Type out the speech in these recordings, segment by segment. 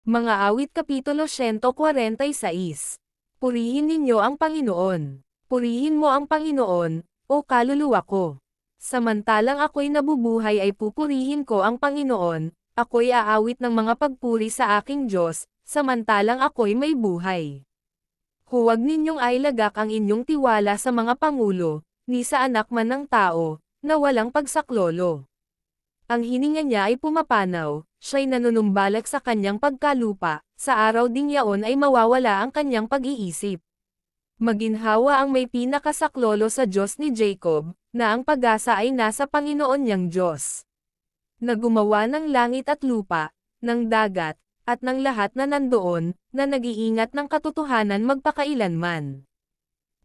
Mga awit Kapitulo 146. Purihin ninyo ang Panginoon. Purihin mo ang Panginoon, o kaluluwa ko. Samantalang ako'y nabubuhay ay pupurihin ko ang Panginoon, ako'y aawit ng mga pagpuri sa aking Diyos, samantalang ako'y may buhay. Huwag ninyong ailagak ang inyong tiwala sa mga pangulo, ni sa anak man ng tao, na walang pagsaklolo. Ang hininga niya ay pumapanaw, siya'y nanunumbalak sa kanyang pagkalupa, sa araw ding yaon ay mawawala ang kanyang pag-iisip. Maginhawa ang may pinakasaklolo sa Diyos ni Jacob, na ang pag-asa ay nasa Panginoon niyang Diyos. Na gumawa ng langit at lupa, ng dagat, at ng lahat na nandoon, na nag-iingat ng katotohanan magpakailanman.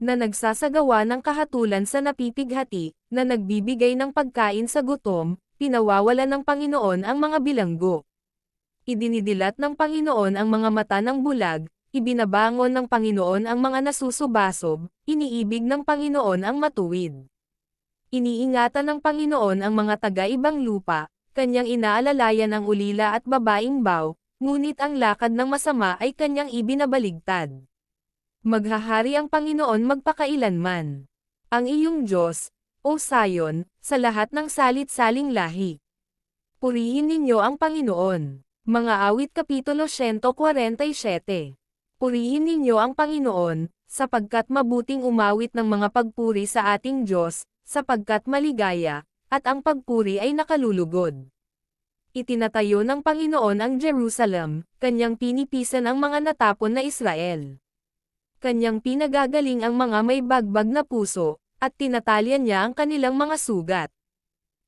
Na nagsasagawa ng kahatulan sa napipighati, na nagbibigay ng pagkain sa gutom, pinawawala ng Panginoon ang mga bilanggo. Idinidilat ng Panginoon ang mga mata ng bulag, ibinabangon ng Panginoon ang mga nasusubasob, iniibig ng Panginoon ang matuwid. Iniingatan ng Panginoon ang mga taga-ibang lupa, kanyang inaalalayan ang ulila at babaing baw, ngunit ang lakad ng masama ay kanyang ibinabaligtad. Maghahari ang Panginoon magpakailanman. Ang iyong Diyos, O Sion, sa lahat ng salit-saling lahi. Purihin ninyo ang Panginoon. Mga awit Kapitulo 147. Purihin ninyo ang Panginoon, sapagkat mabuting umawit ng mga pagpuri sa ating Diyos, sapagkat maligaya, at ang pagpuri ay nakalulugod. Itinatayo ng Panginoon ang Jerusalem, kanyang pinipisan ang mga natapon na Israel. Kanyang pinagagaling ang mga may bagbag na puso, at tinatalyan niya ang kanilang mga sugat.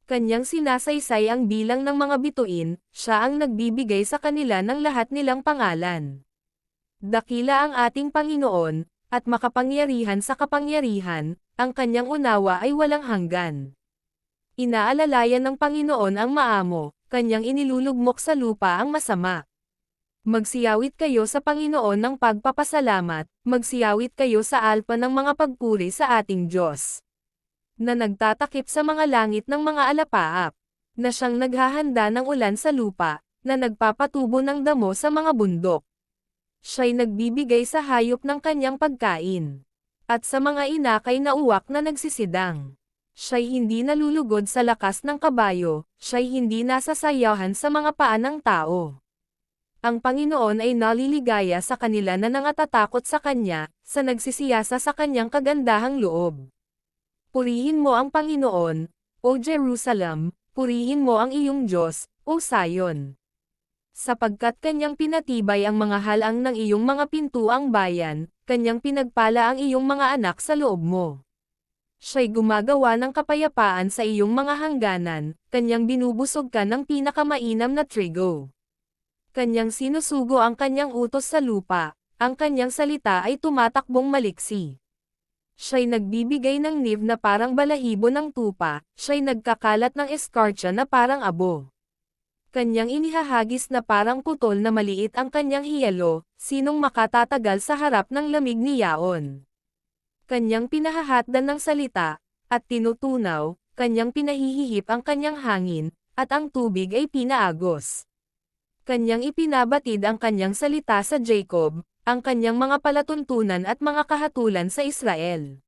Kanyang sinasaysay ang bilang ng mga bituin, siya ang nagbibigay sa kanila ng lahat nilang pangalan. Dakila ang ating Panginoon, at makapangyarihan sa kapangyarihan, ang kanyang unawa ay walang hanggan. Inaalalayan ng Panginoon ang maamo, kanyang inilulugmok sa lupa ang masama. Magsiyawit kayo sa Panginoon ng pagpapasalamat, magsiyawit kayo sa alpa ng mga pagpuri sa ating Diyos. Na nagtatakip sa mga langit ng mga alapaap, na siyang naghahanda ng ulan sa lupa, na nagpapatubo ng damo sa mga bundok. Siya'y nagbibigay sa hayop ng kanyang pagkain, at sa mga inakay na uwak na nagsisidang. Siya'y hindi nalulugod sa lakas ng kabayo, siya'y hindi nasasayahan sa mga paa ng tao. Ang Panginoon ay naliligaya sa kanila na nangatatakot sa Kanya, sa nagsisiyasa sa Kanyang kagandahang loob. Purihin mo ang Panginoon, O Jerusalem, purihin mo ang iyong Diyos, O Sion. Sapagkat Kanyang pinatibay ang mga halang ng iyong mga pintuang bayan, Kanyang pinagpala ang iyong mga anak sa loob mo. Siya'y gumagawa ng kapayapaan sa iyong mga hangganan, Kanyang binubusog ka ng pinakamainam na trigo. Kanyang sinusugo ang kanyang utos sa lupa, ang kanyang salita ay tumatakbong maliksi. Siya'y nagbibigay ng niv na parang balahibo ng tupa, siya'y nagkakalat ng escarcha na parang abo. Kanyang inihahagis na parang putol na maliit ang kanyang hiyalo, sinong makatatagal sa harap ng lamig ni Yaon. Kanyang pinahahatdan ng salita, at tinutunaw, kanyang pinahihihip ang kanyang hangin, at ang tubig ay pinaagos. Kanyang ipinabatid ang kanyang salita sa Jacob, ang kanyang mga palatuntunan at mga kahatulan sa Israel.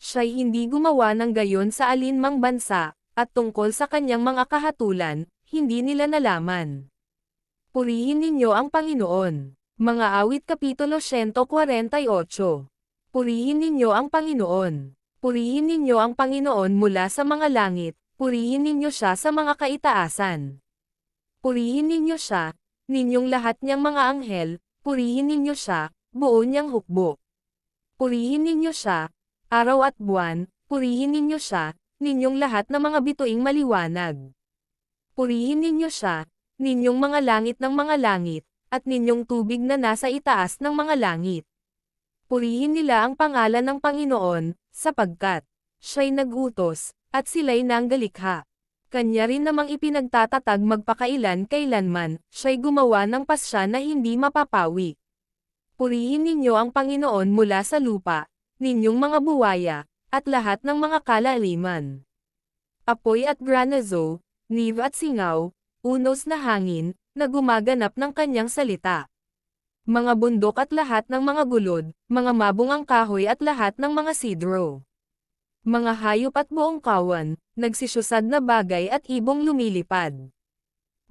Siya'y hindi gumawa ng gayon sa alinmang bansa, at tungkol sa kanyang mga kahatulan, hindi nila nalaman. Purihin ninyo ang Panginoon. Mga awit Kapitulo 148. Purihin ninyo ang Panginoon. Purihin ninyo ang Panginoon mula sa mga langit, purihin ninyo siya sa mga kaitaasan. Purihin ninyo siya, ninyong lahat niyang mga anghel, purihin ninyo siya, buo niyang hukbo. Purihin ninyo siya, araw at buwan, purihin ninyo siya, ninyong lahat na mga bituing maliwanag. Purihin ninyo siya, ninyong mga langit ng mga langit, at ninyong tubig na nasa itaas ng mga langit. Purihin nila ang pangalan ng Panginoon, sapagkat siya'y nagutos, at sila'y nanggalikha. Kanya rin namang ipinagtatatag magpakailan-kailanman, siya'y gumawa ng pasya na hindi mapapawi. Purihin ninyo ang Panginoon mula sa lupa, ninyong mga buwaya, at lahat ng mga kalaliman. Apoy at granazo, niv at singaw, unos na hangin, na gumaganap ng kanyang salita. Mga bundok at lahat ng mga gulod, mga mabungang kahoy at lahat ng mga sidro. Mga hayop at buong kawan, nagsisyusad na bagay at ibong lumilipad.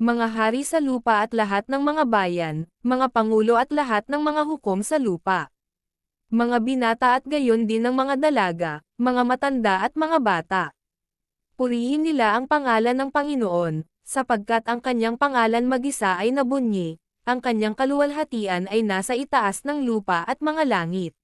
Mga hari sa lupa at lahat ng mga bayan, mga pangulo at lahat ng mga hukom sa lupa. Mga binata at gayon din ng mga dalaga, mga matanda at mga bata. Purihin nila ang pangalan ng Panginoon, sapagkat ang kanyang pangalan mag-isa ay nabunyi, ang kanyang kaluwalhatian ay nasa itaas ng lupa at mga langit.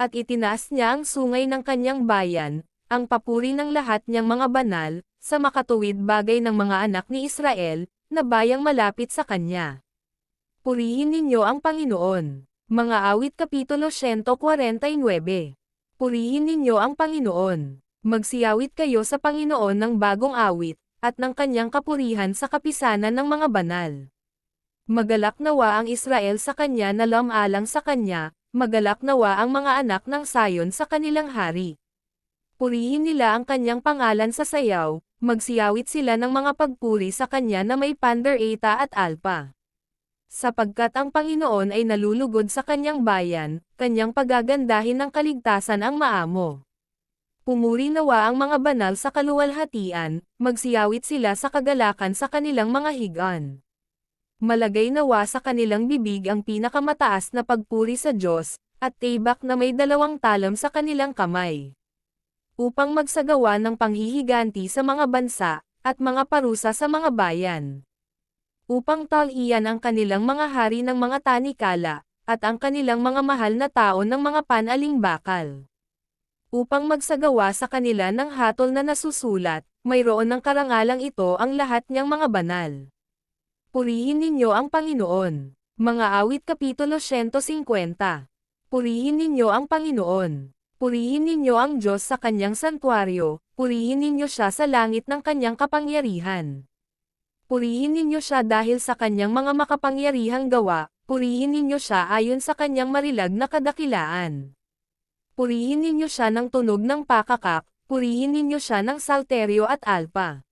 At itinaas niya ang sungay ng kanyang bayan, ang papuri ng lahat niyang mga banal, sa makatuwid bagay ng mga anak ni Israel, na bayang malapit sa kanya. Purihin ninyo ang Panginoon. Mga awit Kapitulo 149. Purihin ninyo ang Panginoon. Magsiyawit kayo sa Panginoon ng bagong awit, at ng kanyang kapurihan sa kapisanan ng mga banal. Magalak nawa ang Israel sa kanya na lamalang sa kanya, magalak nawa ang mga anak ng Sayon sa kanilang hari. Purihin nila ang kanyang pangalan sa sayaw, magsiyawit sila ng mga pagpuri sa kanya na may pander eta at alpa. Sapagkat ang Panginoon ay nalulugod sa kanyang bayan, kanyang pagagandahin ng kaligtasan ang maamo. Pumuri nawa ang mga banal sa kaluwalhatian, magsiyawit sila sa kagalakan sa kanilang mga higan. Malagay nawa sa kanilang bibig ang pinakamataas na pagpuri sa Diyos, at tibak na may 2 talam sa kanilang kamay. Upang magsagawa ng panghihiganti sa mga bansa, at mga parusa sa mga bayan. Upang talian ang kanilang mga hari ng mga tanikala, at ang kanilang mga mahal na tao ng mga panalimbakal. Upang magsagawa sa kanila ng hatol na nasusulat, mayroon ng karangalang ito ang lahat niyang mga banal. Purihin ninyo ang Panginoon. Mga awit Kapitulo 150. Purihin ninyo ang Panginoon. Purihin ninyo ang Diyos sa kanyang santuaryo, purihin ninyo siya sa langit ng kanyang kapangyarihan. Purihin ninyo siya dahil sa kanyang mga makapangyarihang gawa, purihin ninyo siya ayon sa kanyang marilag na kadakilaan. Purihin ninyo siya ng tunog ng pakakak, purihin ninyo siya ng salteryo at alpa.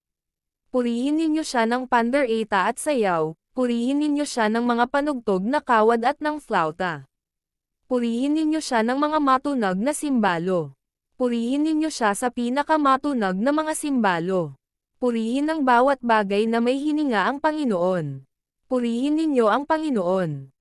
Purihin ninyo siya ng pander eta at sayaw, purihin ninyo siya ng mga panugtog na kawad at ng flauta. Purihin ninyo siya ng mga matunag na simbalo. Purihin ninyo siya sa pinakamatunag na mga simbalo. Purihin ang bawat bagay na may hininga ang Panginoon. Purihin ninyo ang Panginoon.